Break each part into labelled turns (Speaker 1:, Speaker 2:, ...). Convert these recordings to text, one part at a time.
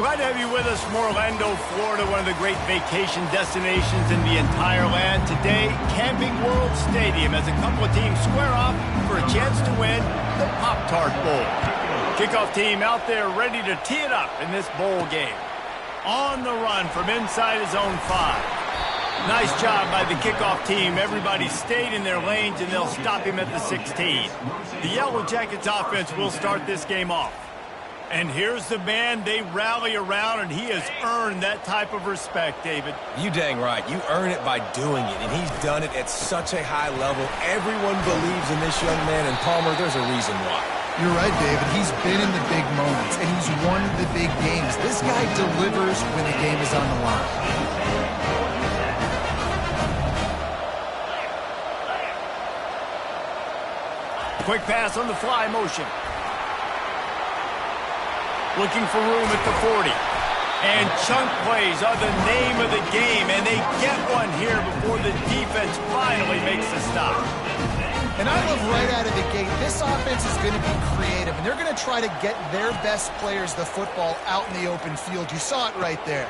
Speaker 1: Glad to have you with us from Orlando, Florida, one of the great vacation destinations in the entire land. Today, Camping World Stadium as a couple of teams square off for a chance to win the Pop-Tart Bowl. Kickoff team out there ready to tee it up in this bowl game. On the run from inside his own 5. Nice job by the kickoff team. Everybody stayed in their lanes, and they'll stop him at the 16. The Yellow Jackets offense will start this game off. And here's the man they rally around, and he has earned that type of respect, David.
Speaker 2: You dang right. You earn it by doing it, and he's done it at such a high level. Everyone believes in this young man, and Palmer, there's a reason why.
Speaker 3: You're right, David. He's been in the big moments, and he's won the big games. This guy delivers when the game is on the line.
Speaker 1: Quick pass on the fly motion. Looking for room at the 40. And chunk plays are the name of the game, and they get one here before the defense finally makes the stop.
Speaker 3: And I love right out of the gate, this offense is going to be creative, and they're going to try to get their best players the football out in the open field. You saw it right there.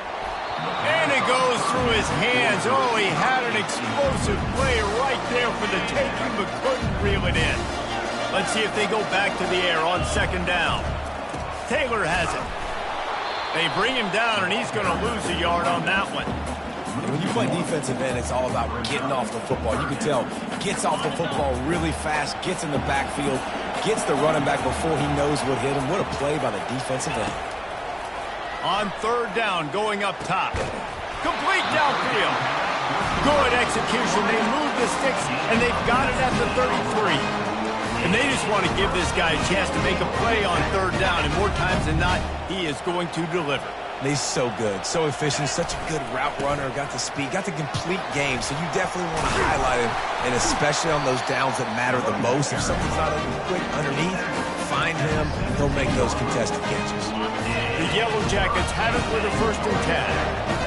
Speaker 1: And it goes through his hands. Oh, he had an explosive play right there for the taking, but couldn't reel it in. Let's see if they go back to the air on second down. Taylor has it. They bring him down, and he's going to lose a yard on that one.
Speaker 2: When you play defensive end, it's all about getting off the football. You can tell, gets off the football really fast, gets in the backfield, gets the running back before he knows what hit him. What a play by the defensive end.
Speaker 1: On third down, going up top. Complete downfield. Good execution. They move the sticks, and they've got it at the 33. And they just want to give this guy a chance to make a play on third down, and more times than not, he is going to deliver.
Speaker 2: He's so good, so efficient, such a good route runner, got the speed, got the complete game, so you definitely want to highlight him, and especially on those downs that matter the most. If something's not open quick underneath, find him, he'll make those contested catches.
Speaker 1: The Yellow Jackets have it with a 1st and 10.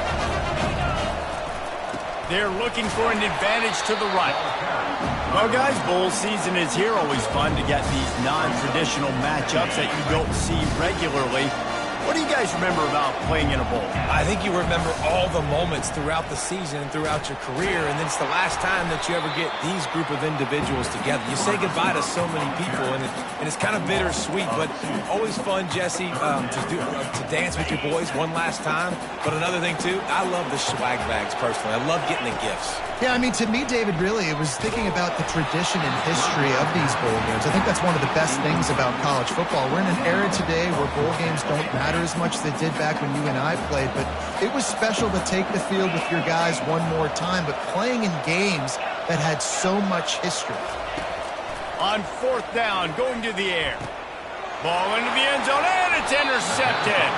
Speaker 1: They're looking for an advantage to the right. Well, guys, bowl season is here. Always fun to get these non-traditional matchups that you don't see regularly. What do you guys remember about playing in a bowl?
Speaker 2: I think you remember all the moments throughout the season and throughout your career, and then it's the last time that you ever get these group of individuals together. You say goodbye to so many people, and it's kind of bittersweet, but always fun, Jesse, to dance with your boys one last time. But another thing, too, I love the swag bags personally. I love getting the gifts.
Speaker 3: Yeah, I mean, to me, David, really, it was thinking about the tradition and history of these bowl games. I think that's one of the best things about college football. We're in an era today where bowl games don't matter as much as they did back when you and I played, but it was special to take the field with your guys one more time, but playing in games that had so much history.
Speaker 1: On 4th down, going to the air. Ball into the end zone, and it's intercepted.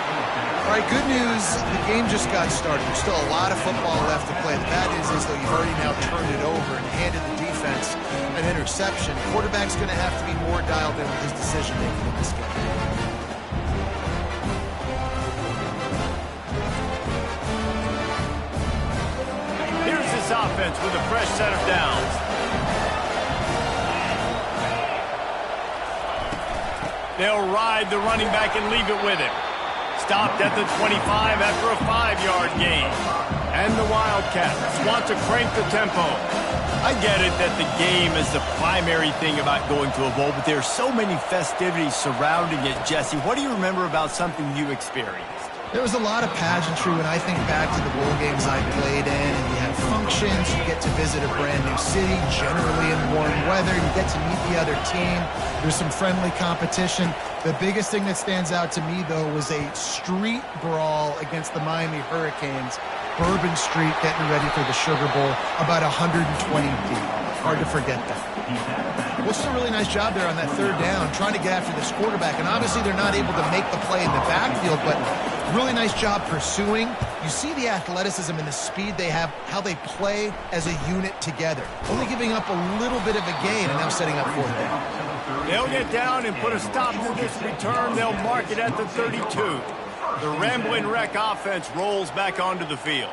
Speaker 3: All right, good news, the game just got started. There's still a lot of football left to play. The bad news is, though, you've already now turned it over and handed the defense an interception. Quarterback's going to have to be more dialed in with his decision-making in this game.
Speaker 1: Here's this offense with a fresh set of downs. They'll ride the running back and leave it with him. Stopped at the 25 after a 5-yard gain. And the Wildcats want to crank the tempo. I get it that the game is the primary thing about going to a bowl, but there are so many festivities surrounding it, Jesse. What do you remember about something you experienced?
Speaker 3: There was a lot of pageantry when I think back to the bowl games I played in. And you had functions, you get to visit a brand new city, generally in warm weather. You get to meet the other team. There's some friendly competition. The biggest thing that stands out to me, though, was a street brawl against the Miami Hurricanes. Bourbon Street getting ready for the Sugar Bowl, about 120 deep. Hard to forget that. Well, it's a really nice job there on that third down, trying to get after this quarterback. And obviously they're not able to make the play in the backfield, but really nice job pursuing. You see the athleticism and the speed they have, how they play as a unit together. Only giving up a little bit of a gain and now setting up fourth down.
Speaker 1: They'll get down and put a stop to this return. They'll mark it at the 32. The Rambling Wreck offense rolls back onto the field.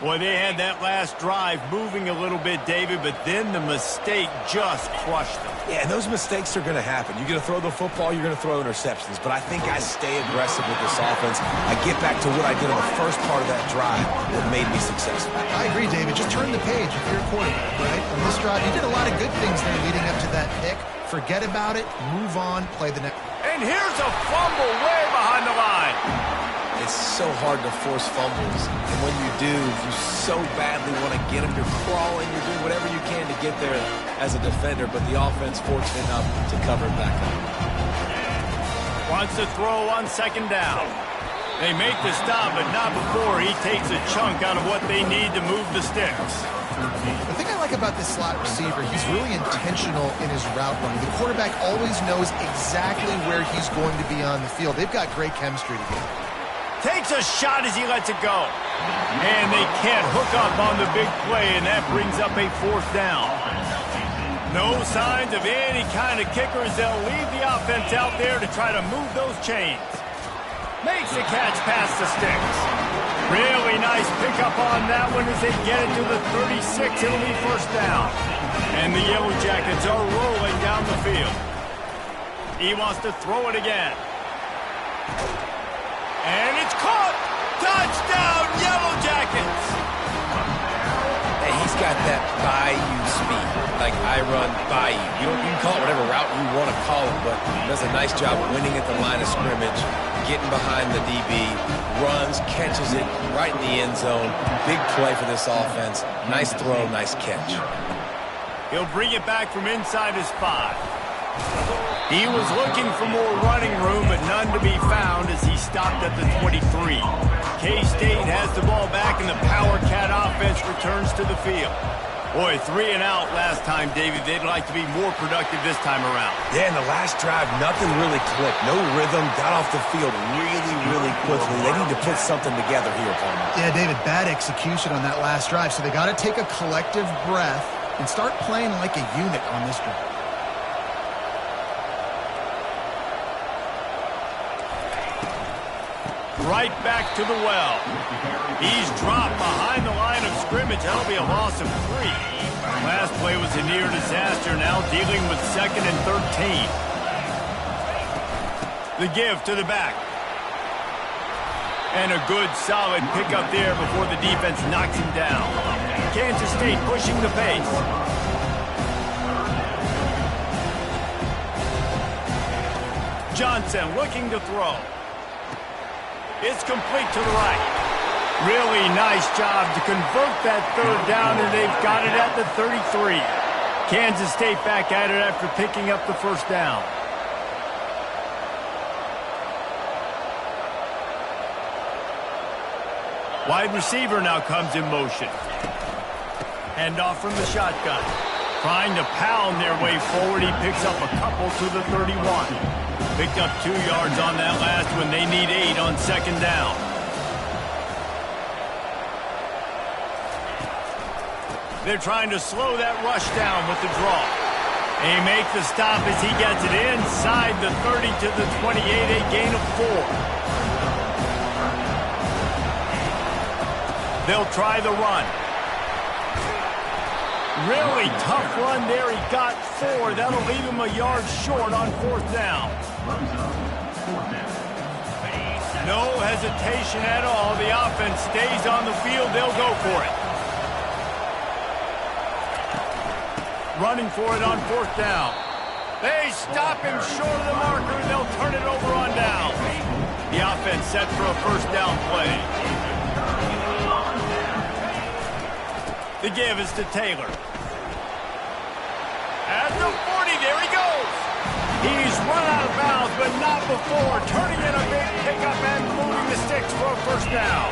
Speaker 1: Boy, they had that last drive moving a little bit, David, but then the mistake just crushed them.
Speaker 2: Yeah, and those mistakes are going to happen. You're going to throw the football, you're going to throw interceptions. But I think I stay aggressive with this offense. I get back to what I did on the first part of that drive that made me successful.
Speaker 3: I agree, David. Just turn the page if you're a quarterback, right? On this drive, you did a lot of good things there leading up to that pick. Forget about it, move on, play the next.
Speaker 1: And here's a fumble way behind the line.
Speaker 2: It's so hard to force fumbles, and when you do, you so badly want to get them. You're crawling, you're doing whatever you can to get there as a defender, but the offense fortunate enough to cover it back up.
Speaker 1: Wants to throw on second down. They make the stop, but not before he takes a chunk out of what they need to move the sticks.
Speaker 3: The thing I like about this slot receiver, he's really intentional in his route running. The quarterback always knows exactly where he's going to be on the field. They've got great chemistry together.
Speaker 1: Takes a shot as he lets it go. And they can't hook up on the big play, and that brings up a fourth down. No signs of any kind of kickers. They'll leave the offense out there to try to move those chains. Makes the catch past the sticks. Really nice pickup on that one as they get it to the 36. It'll be first down. And the Yellow Jackets are rolling down the field. He wants to throw it again. And it's caught! Touchdown, Yellow Jackets!
Speaker 2: Hey, he's got that bayou speed, like I run bayou. You can call it whatever route you want to call it, but does a nice job winning at the line of scrimmage, getting behind the DB, runs, catches it right in the end zone. Big play for this offense. Nice throw, nice catch.
Speaker 1: He'll bring it back from inside his 5. He was looking for more running room, but none to be found as he stopped at the 23. K-State has the ball back, and the Power Cat offense returns to the field. Boy, 3 and out last time, David. They'd like to be more productive this time around.
Speaker 2: Yeah, in the last drive, nothing really clicked. No rhythm, got off the field really quickly. They need to put something together here, Palmer.
Speaker 3: Yeah, David, bad execution on that last drive, so they got to take a collective breath and start playing like a unit on this drive.
Speaker 1: Right back to the well. He's dropped behind the line of scrimmage. That'll be a loss of 3. Last play was a near disaster. Now dealing with 2nd and 13. The give to the back. And a good solid pickup there before the defense knocks him down. Kansas State pushing the pace. Johnson looking to throw. It's complete to the right. Really nice job to convert that 3rd down, and they've got it at the 33. Kansas State back at it after picking up the first down. Wide receiver now comes in motion. Handoff from the shotgun. Trying to pound their way forward. He picks up a couple to the 31. Picked up 2 yards on that last one. They need 8 on second down. They're trying to slow that rush down with the draw. They make the stop as he gets it inside the 30 to the 28, a gain of 4. They'll try the run. Really tough run there. He got 4. That'll leave him a yard short on 4th down. No hesitation at all. The offense stays on the field. They'll go for it. Running for it on 4th down. They stop him short of the marker. They'll turn it over on down. The offense set for a first down play. The give is to Taylor. At the 40, there he goes. He's run out of bounds, but not before. Turning in a big pickup and moving the sticks for a first down.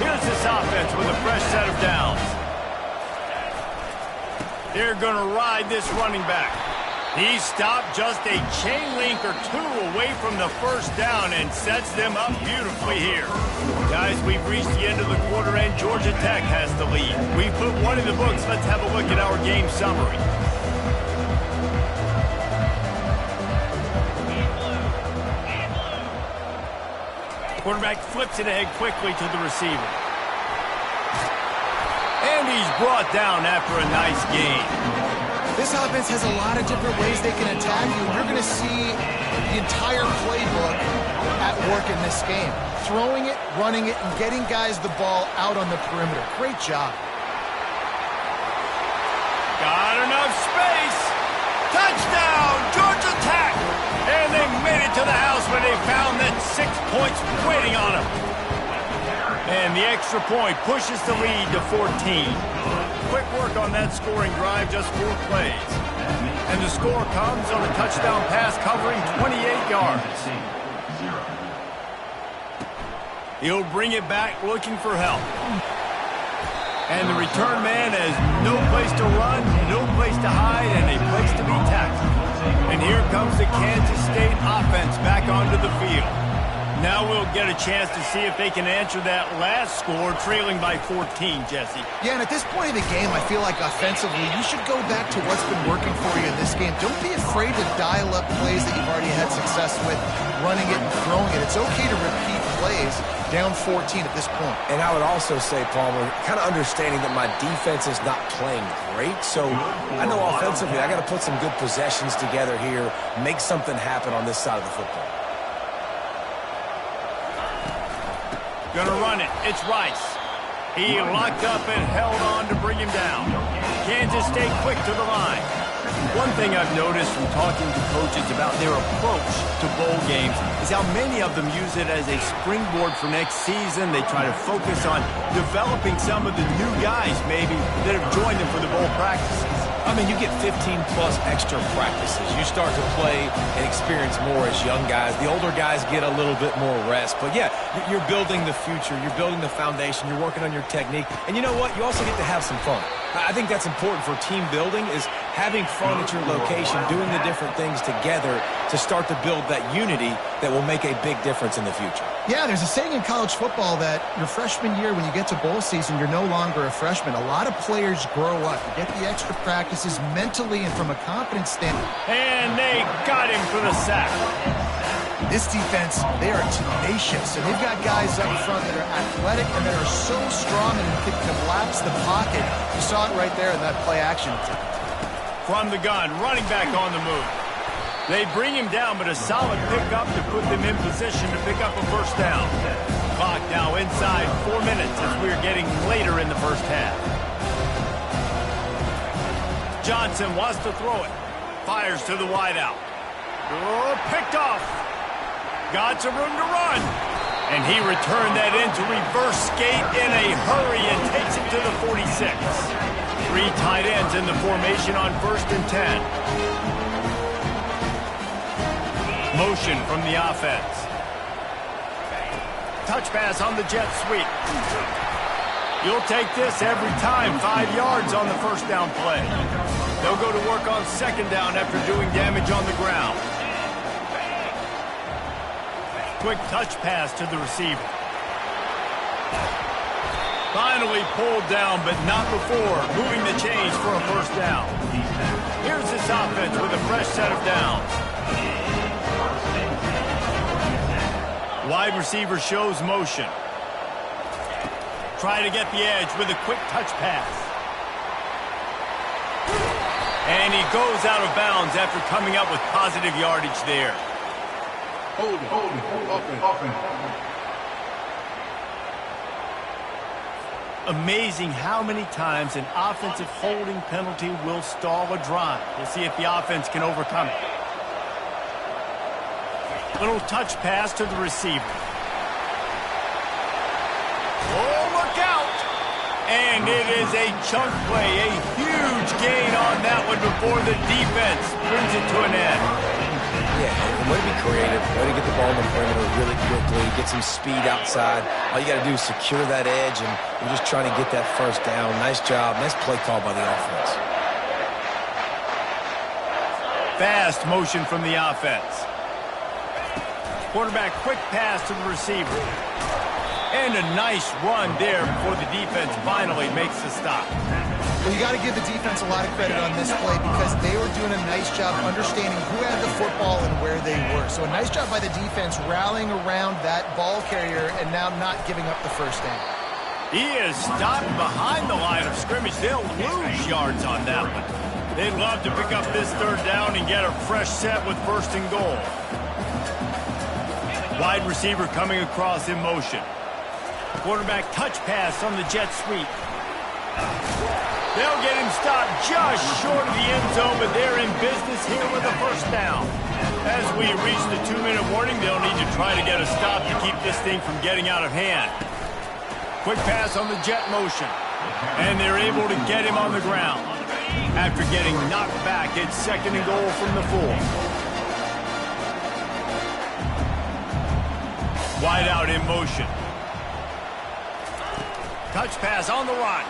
Speaker 1: Here's this offense with a fresh set of downs. They're going to ride this running back. He stopped just a chain link or 2 away from the first down and sets them up beautifully here. Guys, we've reached the end of the quarter and Georgia Tech has the lead. We put 1 in the books. Let's have a look at our game summary. Quarterback flips it ahead quickly to the receiver. brought down after a nice game.
Speaker 3: This offense has a lot of different ways they can attack you. You're going to see the entire playbook at work in this game. Throwing it, running it, and getting guys the ball out on the perimeter. Great job.
Speaker 1: Got enough space. Touchdown, Georgia Tech. And they made it to the house when they found that 6 points waiting on them. And the extra point pushes the lead to 14. Quick work on that scoring drive, just 4 plays. And the score comes on a touchdown pass covering 28 yards. He'll bring it back looking for help. And the return man has no place to run, no place to hide, and a place to be tackled. And here comes the Kansas State offense back onto the field. Now we'll get a chance to see if they can answer that last score, trailing by 14, Jesse.
Speaker 3: Yeah, and at this point in the game, I feel like offensively, you should go back to what's been working for you in this game. Don't be afraid to dial up plays that you've already had success with, running it and throwing it. It's okay to repeat plays down 14 at this point.
Speaker 2: And I would also say, Palmer, kind of understanding that my defense is not playing great, so I know offensively I got to put some good possessions together here, make something happen on this side of the football.
Speaker 1: Gonna run it. It's Rice. He locked up and held on to bring him down. Kansas State quick to the line. One thing I've noticed from talking to coaches about their approach to bowl games is how many of them use it as a springboard for next season. They try to focus on developing some of the new guys, maybe, that have joined them for the bowl practices.
Speaker 2: I mean, you get 15-plus extra practices. You start to play and experience more as young guys. The older guys get a little bit more rest. But, yeah, you're building the future. You're building the foundation. You're working on your technique. And you know what? You also get to have some fun. I think that's important for team building is having fun at your location, doing the different things together to start to build that unity that will make a big difference in the future.
Speaker 3: Yeah, there's a saying in college football that your freshman year, when you get to bowl season, you're no longer a freshman. A lot of players grow up. You get the extra practices mentally and from a confidence standpoint.
Speaker 1: And they got him for the sack.
Speaker 3: This defense, they are tenacious, and they've got guys up front that are athletic and that are so strong and can collapse the pocket. You saw it right there in that play action.
Speaker 1: From the gun, running back on the move. They bring him down, but a solid pickup to put them in position to pick up a first down. Clock now inside 4 minutes as we're getting later in the first half. Johnson wants to throw it. Fires to the wideout. Oh, picked off. Got some room to run. And he returned that into reverse skate in a hurry and takes it to the 46. 3 tight ends in the formation on 1st and 10. Motion from the offense. Touch pass on the jet sweep. You'll take this every time. 5 yards on the first down play. They'll go to work on 2nd down after doing damage on the ground. Quick touch pass to the receiver. Finally pulled down, but not before moving the chains for a first down. Here's this offense with a fresh set of downs. Wide receiver shows motion. Try to get the edge with a quick touch pass. And he goes out of bounds after coming up with positive yardage there.
Speaker 4: Hold it, open.
Speaker 1: Amazing how many times an offensive holding penalty will stall a drive. We'll see if the offense can overcome it. Little touch pass to the receiver. Oh, look out! And it is a chunk play, a huge gain on that one before the defense brings it to an end.
Speaker 2: Yeah, way to be creative, way to get the ball in the perimeter really quickly, get some speed outside. All you got to do is secure that edge, and you're just trying to get that first down. Nice job. Nice play call by the offense.
Speaker 1: Fast motion from the offense. Quarterback quick pass to the receiver. And a nice run there before the defense finally makes the stop.
Speaker 3: Well, you got to give the defense a lot of credit on this play because they were doing a nice job understanding who had the football and where they were. So a nice job by the defense rallying around that ball carrier and now not giving up the first down.
Speaker 1: He is stopped behind the line of scrimmage. They'll lose yards on that one. They'd love to pick up this third down and get a fresh set with first and goal. Wide receiver coming across in motion. Quarterback touch pass on the jet sweep. They'll get him stopped just short of the end zone, but they're in business here with a first down. As we reach the 2-minute warning, they'll need to try to get a stop to keep this thing from getting out of hand. Quick pass on the jet motion. And they're able to get him on the ground. After getting knocked back, it's second and goal from the 4. Wide out in motion. Touch pass on the run.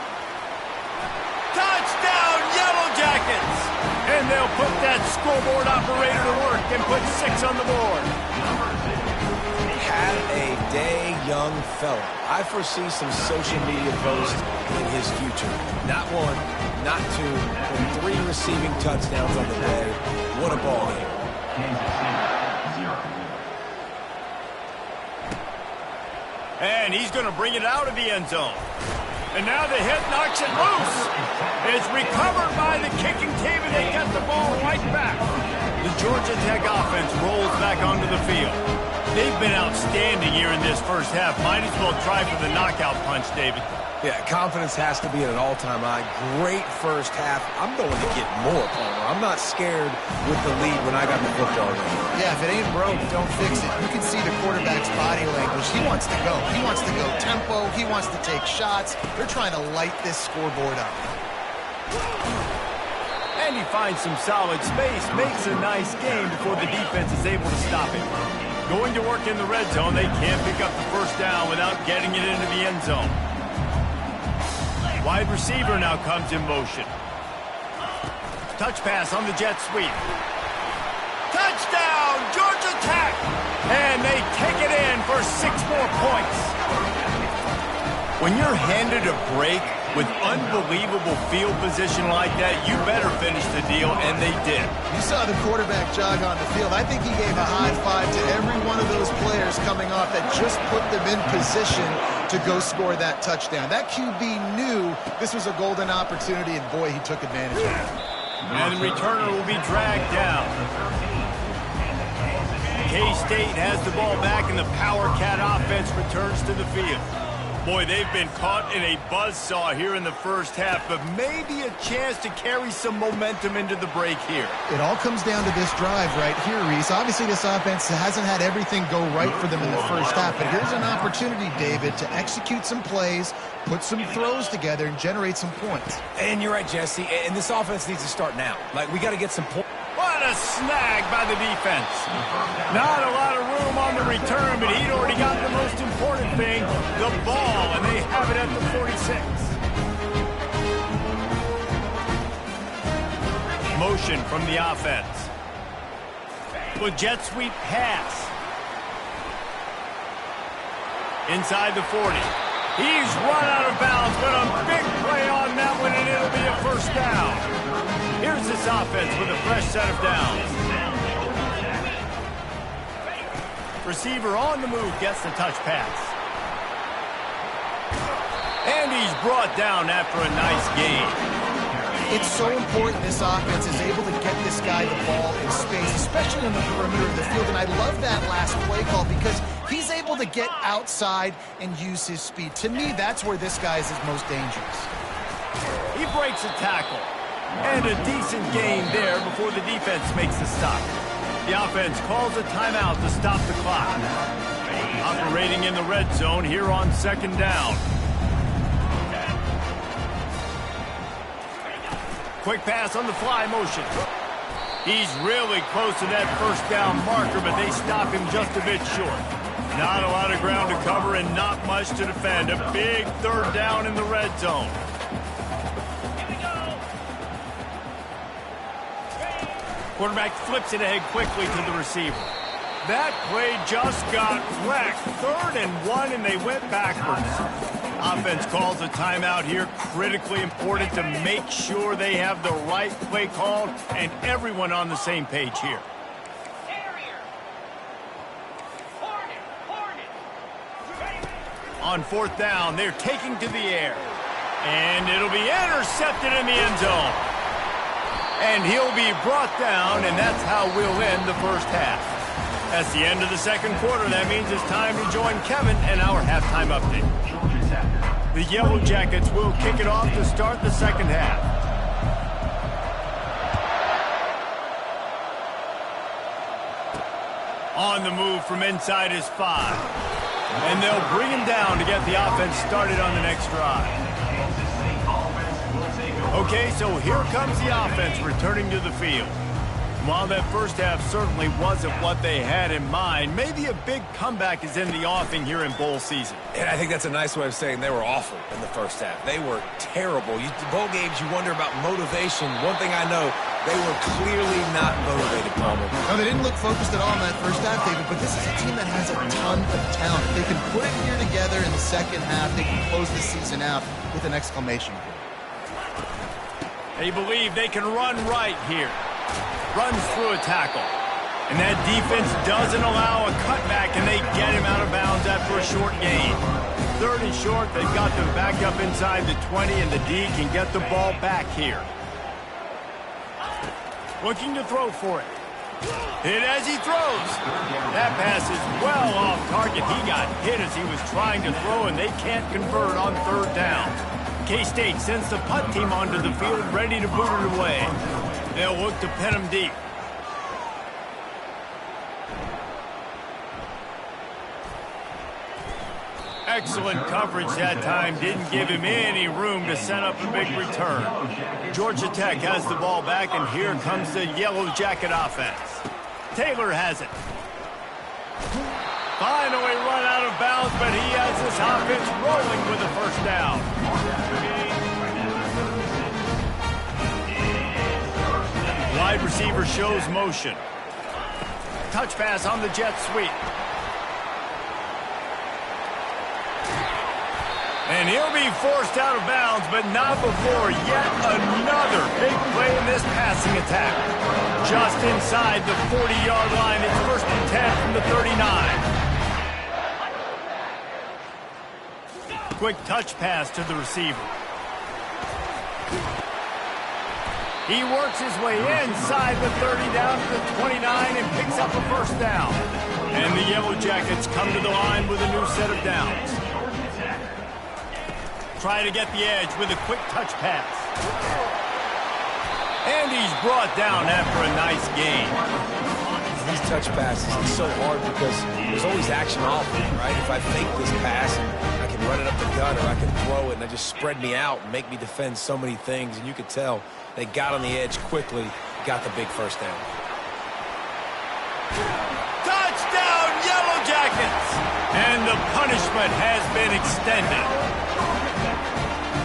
Speaker 1: Touchdown, Yellow Jackets! And they'll put that scoreboard operator to work and put 6 on the board.
Speaker 2: Had a day, young fella. I foresee some social media posts in his future. Not 1, not 2, but 3 receiving touchdowns on the day. What a ball game.
Speaker 1: And he's going to bring it out of the end zone. And now the hit knocks it loose. It's recovered by the kicking team, and they get the ball right back. The Georgia Tech offense rolls back onto the field. They've been outstanding here in this first half. Might as well try for the knockout punch, David.
Speaker 2: Yeah, confidence has to be at an all-time high. Great first half. I'm going to get more, Palmer. I'm not scared with the lead when I got the football game.
Speaker 3: Yeah, if it ain't broke, don't fix it. You can see the quarterback's body language. He wants to go. He wants to go tempo. He wants to take shots. They're trying to light this scoreboard up.
Speaker 1: And he finds some solid space, makes a nice game before the defense is able to stop him. Going to work in the red zone, they can't pick up the first down without getting it into the end zone. Wide receiver now comes in motion. Touch pass on the jet sweep. Touchdown, Georgia Tech! And they take it in for 6 more points. When you're handed a break with unbelievable field position like that, you better finish the deal, and they did.
Speaker 3: You saw the quarterback jog on the field. I think he gave a high five to every one of those players coming off that just put them in position to go score that touchdown. That QB knew this was a golden opportunity, and boy, he took advantage of it.
Speaker 1: And the returner will be dragged down. K-State has the ball back, and the Power Cat offense returns to the field. Boy, they've been caught in a buzzsaw here in the first half, but maybe a chance to carry some momentum into the break here.
Speaker 3: It all comes down to this drive right here, Reese. Obviously, this offense hasn't had everything go right for them in the first half, but here's an opportunity, David, to execute some plays, put some throws together, and generate some points.
Speaker 2: And you're right, Jesse, and this offense needs to start now. Like, we got to get some points.
Speaker 1: What a snag by the defense. Not a lot of room on the return, but he'd already got the most important thing, the ball, and they have it at the 46. Motion from the offense. With jet sweep pass. Inside the 40. He's run out of bounds, but a big play on that one, and it'll be a first down. Here's this offense with a fresh set of downs. Receiver on the move gets the touch pass. And he's brought down after a nice gain.
Speaker 3: It's so important this offense is able to get this guy the ball in space, especially on the perimeter of the field. And I love that last play call because he's able to get outside and use his speed. To me, that's where this guy is his most dangerous.
Speaker 1: He breaks a tackle. And a decent gain there before the defense makes the stop. The offense calls a timeout to stop the clock. Operating in the red zone here on second down. Quick pass on the fly motion. He's really close to that first down marker, but they stop him just a bit short. Not a lot of ground to cover and not much to defend. A big third down in the red zone. Quarterback flips it ahead quickly to the receiver. That play just got wrecked. 3rd and 1, and they went backwards. Offense calls a timeout here. Critically important to make sure they have the right play called and everyone on the same page here. On 4th down, they're taking to the air. And it'll be intercepted in the end zone. And he'll be brought down, and that's how we'll end the first half. That's the end of the second quarter. That means it's time to join Kevin and our halftime update. The Yellow Jackets will kick it off to start the second half. On the move from inside is 5. And they'll bring him down to get the offense started on the next drive. Okay, so here comes the offense returning to the field. While that first half certainly wasn't what they had in mind, maybe a big comeback is in the offing here in bowl season.
Speaker 2: And I think that's a nice way of saying they were awful in the first half. They were terrible. Bowl games, you wonder about motivation. One thing I know, they were clearly not motivated, Palmer.
Speaker 3: No, they didn't look focused at all in that first half, David, but this is a team that has a ton of talent. If they can put it here together in the second half, they can close the season out with an exclamation point.
Speaker 1: They believe they can run right here. Runs through a tackle. And that defense doesn't allow a cutback, and they get him out of bounds after a short gain. 3rd and short, they've got them back up inside the 20, and the D can get the ball back here. Looking to throw for it. Hit as he throws. That pass is well off target. He got hit as he was trying to throw, and they can't convert on 3rd down. K-State sends the punt team onto the field, ready to boot it away. They'll look to pin him deep. Excellent coverage that time. Didn't give him any room to set up a big return. Georgia Tech has the ball back, and here comes the Yellow Jacket offense. Taylor has it. Finally run out of bounds, but he has this offense rolling with a first down. Wide receiver shows motion. Touch pass on the jet sweep. And he'll be forced out of bounds, but not before yet another big play in this passing attack. Just inside the 40-yard line, it's 1st and 10 from the 39. Quick touch pass to the receiver. He works his way inside the 30 down to the 29 and picks up a first down. And the Yellow Jackets come to the line with a new set of downs. Try to get the edge with a quick touch pass. And he's brought down after a nice gain.
Speaker 2: These touch passes, it's so hard because there's always action off it, right? If I fake this pass, and I can run it up the gut, or I can throw it, and they just spread me out and make me defend so many things. And you could tell they got on the edge quickly, got the big first down.
Speaker 1: Touchdown, Yellow Jackets! And the punishment has been extended.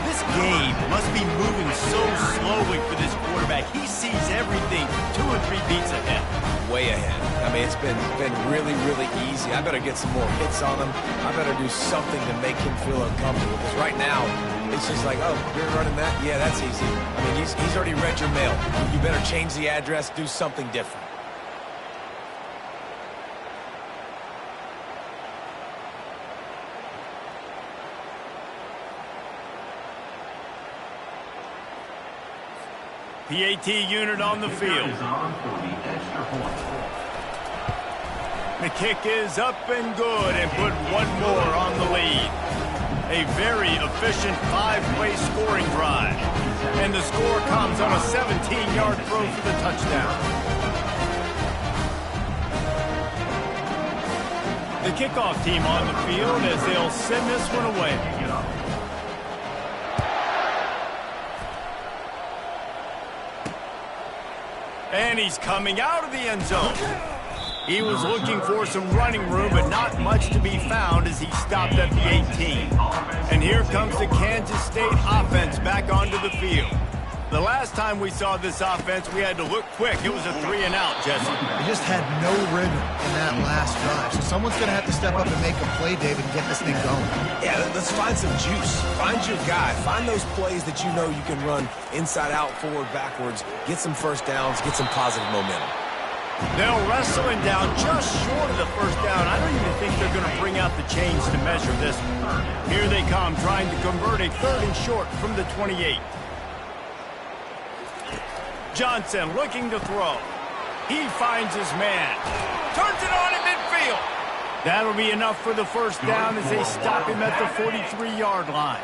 Speaker 1: This game must be moving so slowly for this quarterback. He sees everything 2 or 3 beats ahead.
Speaker 2: Way ahead. I mean, it's been really, really easy. I better get some more hits on him. I better do something to make him feel uncomfortable. Because right now, it's just like, oh, you're running that? Yeah, that's easy. I mean, he's already read your mail. You better change the address, do something different.
Speaker 1: PAT unit on the field. The kick is up and good, and put one more on the lead. A very efficient 5-play scoring drive. And the score comes on a 17-yard throw for the touchdown. The kickoff team on the field as they'll send this one away. And he's coming out of the end zone. He was looking for some running room, but not much to be found as he stopped at the 18. And here comes the Kansas State offense back onto the field. The last time we saw this offense, we had to look quick. It was a 3-and-out, Jesse.
Speaker 3: They just had no rhythm in that last drive. So someone's going to have to step up and make a play, David, and get this thing going.
Speaker 2: Yeah, let's find some juice. Find your guy. Find those plays that you know you can run inside out, forward, backwards. Get some first downs. Get some positive momentum.
Speaker 1: They'll wrestle him down just short of the first down. I don't even think they're going to bring out the chains to measure this one. Here they come, trying to convert a 3rd and short from the 28. Johnson looking to throw. He finds his man. Turns it on in midfield. That'll be enough for the first down as they stop him at the 43-yard line.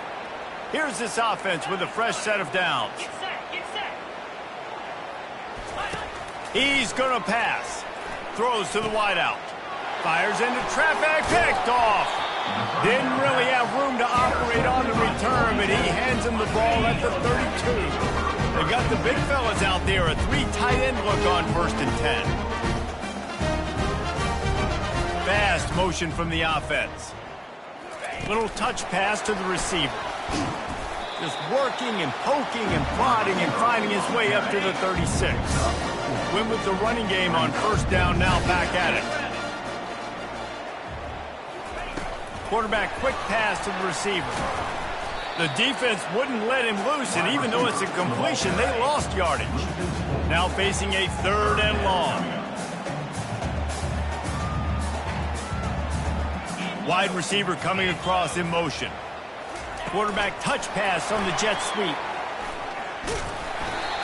Speaker 1: Here's this offense with a fresh set of downs. He's going to pass. Throws to the wideout. Fires into traffic. Picked off. Didn't really have room to operate on the return, but he hands him the ball at the 32. They've got the big fellas out there. A 3 tight end look on 1st and 10. Fast motion from the offense. Little touch pass to the receiver. Just working and poking and prodding and finding his way up to the 36. Win with the running game on 1st down, now back at it. Quarterback quick pass to the receiver. The defense wouldn't let him loose, and even though it's a completion, they lost yardage. Now facing a 3rd and long. Wide receiver coming across in motion. Quarterback touch pass on the jet sweep.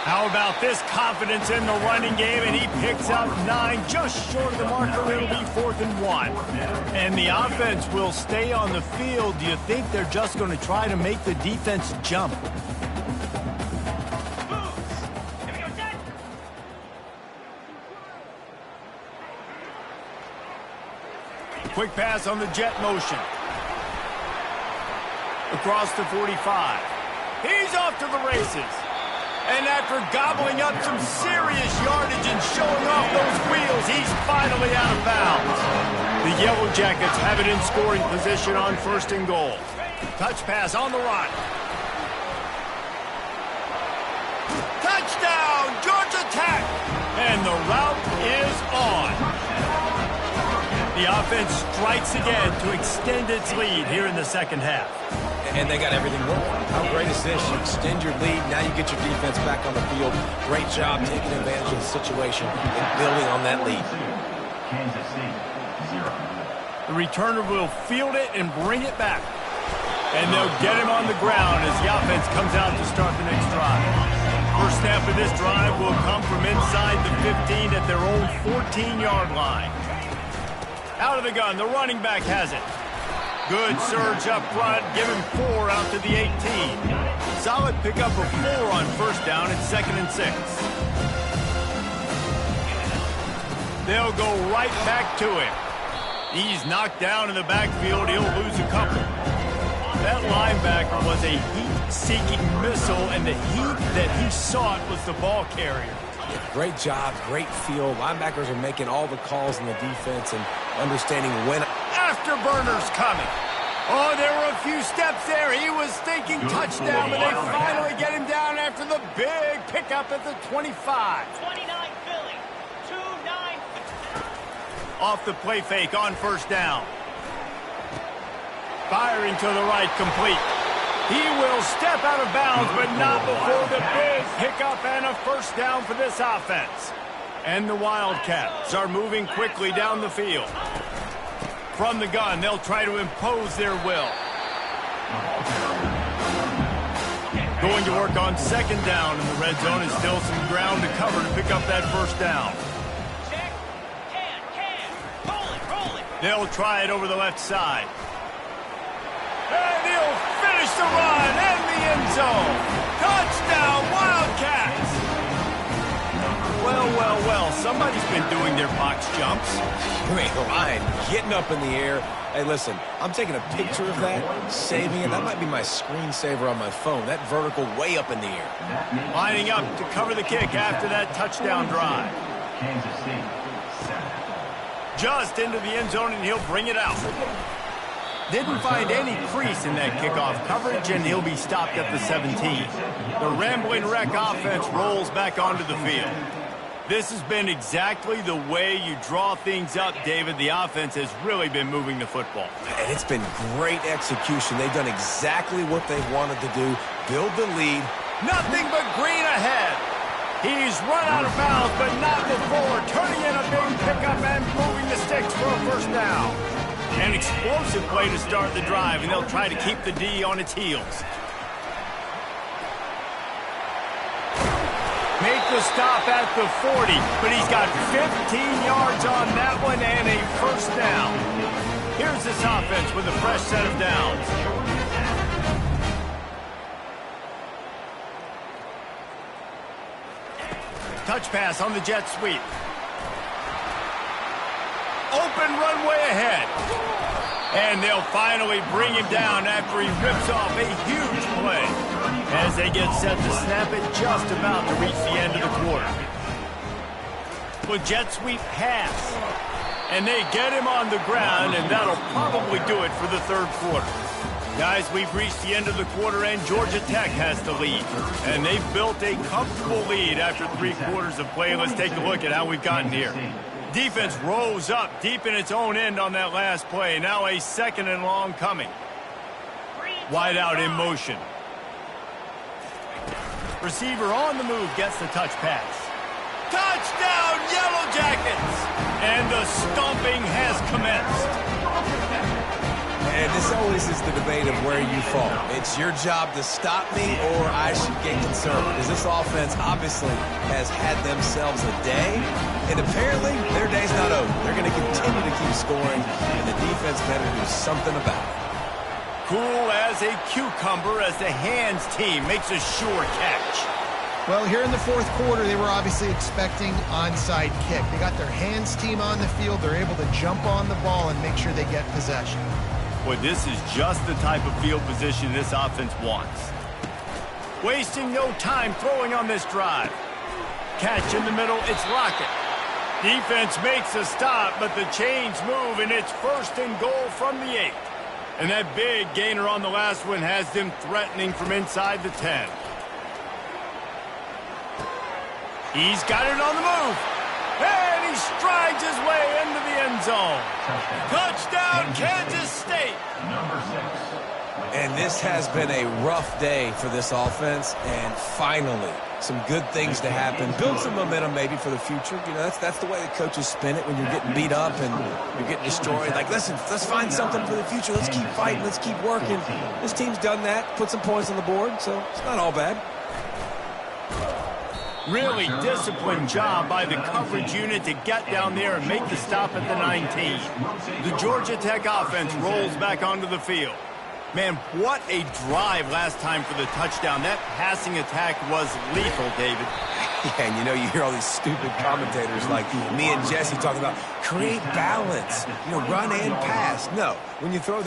Speaker 1: How about this confidence in the running game, and he picks up 9, just short of the marker. It'll be 4th and 1. And the offense will stay on the field. Do you think they're just going to try to make the defense jump? Quick pass on the jet motion. Across the 45. He's off to the races. And after gobbling up some serious yardage and showing off those wheels, he's finally out of bounds. The Yellow Jackets have it in scoring position on 1st and goal. Touch pass on the run. Touchdown, Georgia Tech! And the route is on. The offense strikes again to extend its lead here in the 2nd half.
Speaker 2: And they got everything working. How great is this? You extend your lead. Now you get your defense back on the field. Great job taking advantage of the situation and building on that lead.
Speaker 1: The returner will field it and bring it back. And they'll get him on the ground as the offense comes out to start the next drive. First snap of this drive will come from inside the 15 at their own 14-yard line. Out of the gun, the running back has it. Good surge up front, give him 4 out to the 18. Solid pickup of 4 on 1st down at 2nd and 6. They'll go right back to him. He's knocked down in the backfield. He'll lose a couple. That linebacker was a heat-seeking missile, and the heat that he sought was the ball carrier.
Speaker 2: Great job, great feel. Linebackers are making all the calls in the defense and understanding when.
Speaker 1: Afterburners coming. Oh, there were a few steps there. He was thinking touchdown, but they finally get him down after the big pickup at the 25.
Speaker 5: 29 Philly. 2-9.
Speaker 1: Off the play fake on 1st down. Firing to the right, complete. He will step out of bounds, but not before the big pickup and a 1st down for this offense. And the Wildcats are moving quickly down the field. From the gun, they'll try to impose their will. Going to work on 2nd down in the red zone, and still some ground to cover to pick up that 1st down.
Speaker 5: Check. Roll it.
Speaker 1: They'll try it over the left side. And he'll finish the run in the end zone. Touchdown, Wildcats! Well, somebody's been doing their box jumps.
Speaker 2: You ain't lying. Getting up in the air. Hey, listen, I'm taking a picture of that, saving it. That might be my screensaver on my phone. That vertical way up in the air.
Speaker 1: Lining up to cover the kick after that touchdown drive. Just into the end zone, and he'll bring it out. Didn't find any crease in that kickoff coverage, and he'll be stopped at the 17. The rambling wreck offense rolls back onto the field. This has been exactly the way you draw things up, David. The offense has really been moving the football.
Speaker 2: And it's been great execution. They've done exactly what they wanted to do, build the lead.
Speaker 1: Nothing but green ahead. He's run out of bounds, but not before turning in a big pickup and moving the sticks for a first down. An explosive play to start the drive, and they'll try to keep the D on its heels. Make the stop at the 40, but he's got 15 yards on that one and a first down. Here's this offense with a fresh set of downs. Touch pass on the jet sweep. Open runway ahead. And they'll finally bring him down after he rips off a huge play. As they get set to snap it, just about to reach the end of the quarter. With jet sweep pass. And they get him on the ground, and that'll probably do it for the third quarter. Guys, we've reached the end of the quarter, and Georgia Tech has the lead. And they've built a comfortable lead after 3 quarters of play. Let's take a look at how we've gotten here. Defense rose up deep in its own end on that last play. Now a second and long coming. Wide out in motion. Receiver on the move gets the touch pass. Touchdown, Yellow Jackets! And the stomping has commenced.
Speaker 2: And this always is the debate of where you fall. It's your job to stop me, or I should get concerned. Because this offense obviously has had themselves a day, and apparently their day's not over. They're going to continue to keep scoring, and the defense better do something about it.
Speaker 1: Cool as a cucumber as the hands team makes a sure catch.
Speaker 3: Well, here in the fourth quarter, they were obviously expecting onside kick. They got their hands team on the field. They're able to jump on the ball and make sure they get possession.
Speaker 1: Boy, this is just the type of field position this offense wants. Wasting no time throwing on this drive. Catch in the middle, it's Lockett. Defense makes a stop, but the chains move, and it's first and goal from the 8. And that big gainer on the last one has them threatening from inside the 10. He's got it on the move. And he strides his way into the end zone. Touchdown, Kansas State.
Speaker 2: And this has been a rough day for this offense, and finally some good things to happen. Build some momentum maybe for the future. You know, that's the way the coaches spin it when you're getting beat up and you're getting destroyed. Like, listen, let's find something for the future. Let's keep fighting. Let's keep working. This team's done that, put some points on the board, so it's not all bad.
Speaker 1: Really disciplined job by the coverage unit to get down there and make the stop at the 19. The Georgia Tech offense rolls back onto the field. Man, what a drive last time for the touchdown. That passing attack was lethal, David.
Speaker 2: Yeah, and you know, you hear all these stupid commentators like me and Jesse talking about create balance, you know, run and pass. No, when you throw